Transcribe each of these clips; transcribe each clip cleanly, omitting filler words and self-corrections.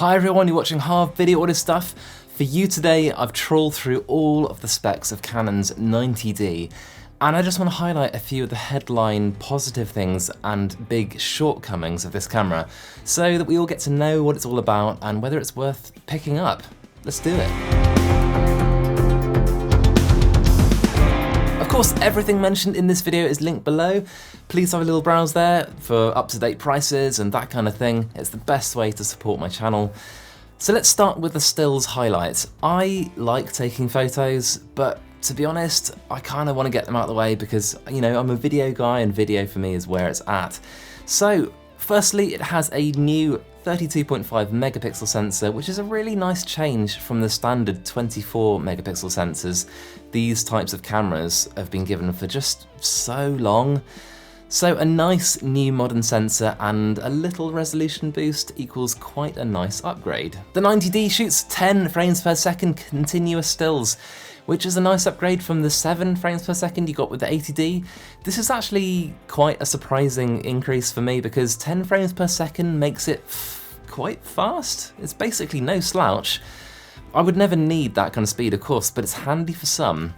Hi everyone, you're watching Harv Video Audio Stuff. For you today, I've trawled through all of the specs of Canon's 90D, and I just want to highlight a few of the headline positive things and big shortcomings of this camera, so that we all get to know what it's all about and whether it's worth picking up. Let's do it. Of course, everything mentioned in this video is linked below. Please have a little browse there for up-to-date prices and that kind of thing. It's the best way to support my channel. So let's start with the stills highlights. I like taking photos, but to be honest, I kind of want to get them out of the way because, you know, I'm a video guy and video for me is where it's at. So firstly, it has a new 32.5 megapixel sensor, which is a really nice change from the standard 24 megapixel sensors these types of cameras have been given for just so long. So a nice new modern sensor and a little resolution boost equals quite a nice upgrade. The 90D shoots 10 frames per second continuous stills, which is a nice upgrade from the 7 frames per second you got with the 80D. This is actually quite a surprising increase for me because 10 frames per second makes it quite fast. It's basically no slouch. I would never need that kind of speed, of course, but it's handy for some.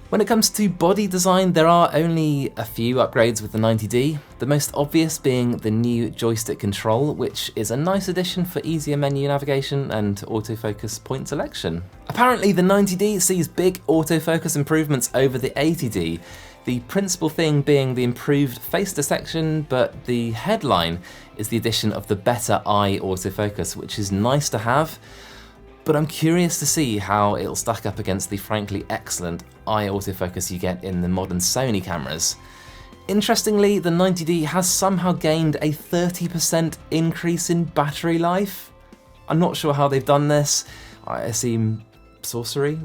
When it comes to body design, there are only a few upgrades with the 90D, the most obvious being the new joystick control, which is a nice addition for easier menu navigation and autofocus point selection. Apparently the 90D sees big autofocus improvements over the 80D, the principal thing being the improved face detection, but the headline is the addition of the better eye autofocus, which is nice to have. But I'm curious to see how it'll stack up against the frankly excellent eye autofocus you get in the modern Sony cameras. Interestingly, the 90D has somehow gained a 30% increase in battery life. I'm not sure how they've done this. I assume sorcery?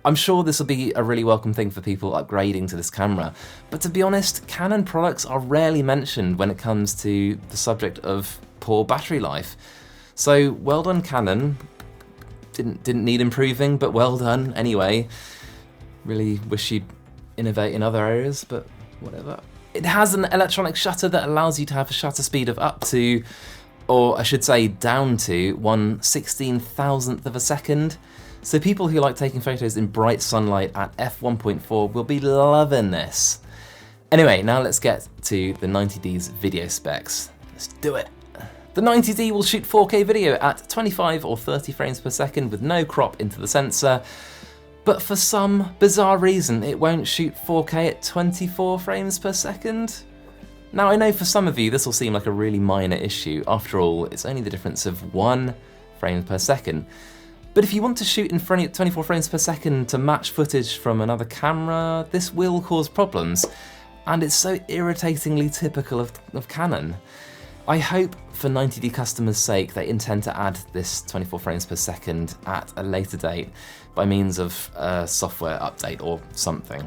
I'm sure this will be a really welcome thing for people upgrading to this camera, but to be honest, Canon products are rarely mentioned when it comes to the subject of poor battery life. So well done Canon, didn't need improving, but well done anyway. Really wish you'd innovate in other areas, but whatever. It has an electronic shutter that allows you to have a shutter speed of up to, or I should say down to, 1/16,000th of a second. So people who like taking photos in bright sunlight at f1.4 will be loving this. Anyway, now let's get to the 90D's video specs. Let's do it. The 90D will shoot 4K video at 25 or 30 frames per second with no crop into the sensor, but for some bizarre reason it won't shoot 4K at 24 frames per second. Now I know for some of you this will seem like a really minor issue, after all it's only the difference of 1 frame per second. But if you want to shoot in 24 frames per second to match footage from another camera, this will cause problems, and it's so irritatingly typical of Canon. I hope for 90D customers' sake they intend to add this 24 frames per second at a later date by means of a software update or something,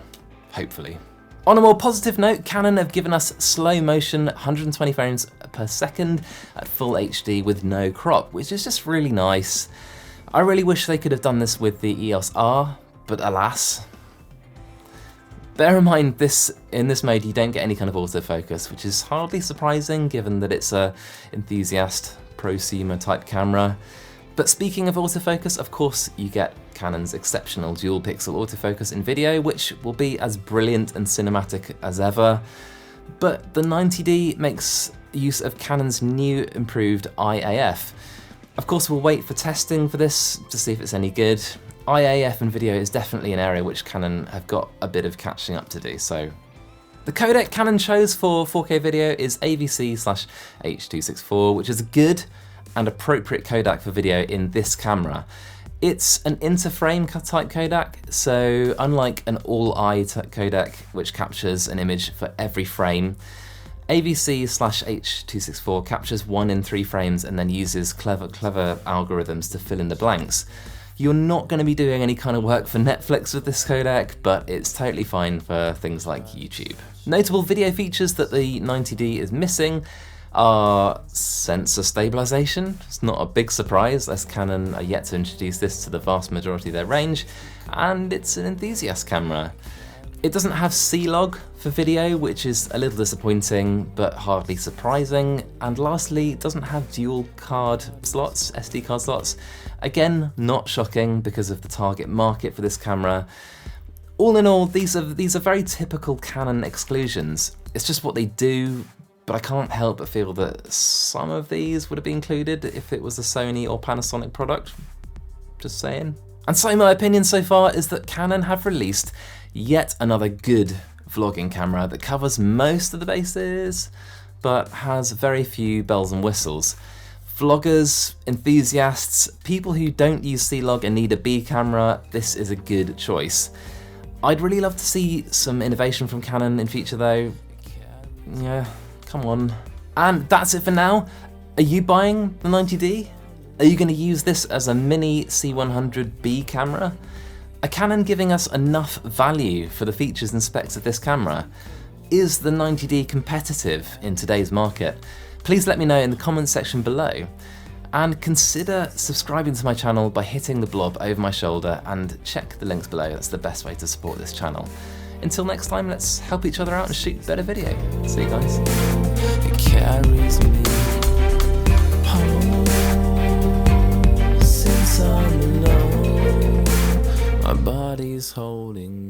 hopefully. On a more positive note, Canon have given us slow motion 120 frames per second at full HD with no crop, which is just really nice. I really wish they could have done this with the EOS R, but alas. Bear in mind, in this mode you don't get any kind of autofocus, which is hardly surprising given that it's a enthusiast prosumer type camera. But speaking of autofocus, of course you get Canon's exceptional dual pixel autofocus in video, which will be as brilliant and cinematic as ever. But the 90D makes use of Canon's new improved IAF. Of course we'll wait for testing for this to see if it's any good. IAF and video is definitely an area which Canon have got a bit of catching up to do, so. The codec Canon chose for 4K video is AVC/H.264, which is a good and appropriate codec for video in this camera. It's an interframe type codec, so unlike an all-eye codec which captures an image for every frame, AVC/H.264 captures 1 in 3 frames and then uses clever algorithms to fill in the blanks. You're not going to be doing any kind of work for Netflix with this codec, but it's totally fine for things like YouTube. Notable video features that the 90D is missing are sensor stabilization. It's not a big surprise, as Canon are yet to introduce this to the vast majority of their range, and it's an enthusiast camera. It doesn't have C-Log for video, which is a little disappointing, but hardly surprising. And lastly, it doesn't have dual card slots, SD card slots. Again, not shocking because of the target market for this camera. All in all, these are very typical Canon exclusions. It's just what they do, but I can't help but feel that some of these would have been included if it was a Sony or Panasonic product. Just saying. And so my opinion so far is that Canon have released yet another good vlogging camera that covers most of the bases, but has very few bells and whistles. Vloggers, enthusiasts, people who don't use C-Log and need a B camera, this is a good choice. I'd really love to see some innovation from Canon in future though. Yeah, come on. And that's it for now. Are you buying the 90D? Are you going to use this as a mini C100B camera? Are Canon giving us enough value for the features and specs of this camera? Is the 90D competitive in today's market? Please let me know in the comments section below. And consider subscribing to my channel by hitting the blob over my shoulder, and check the links below. That's the best way to support this channel. Until next time, let's help each other out and shoot better video. See you guys. It carries me home since I'm alone. My body's holding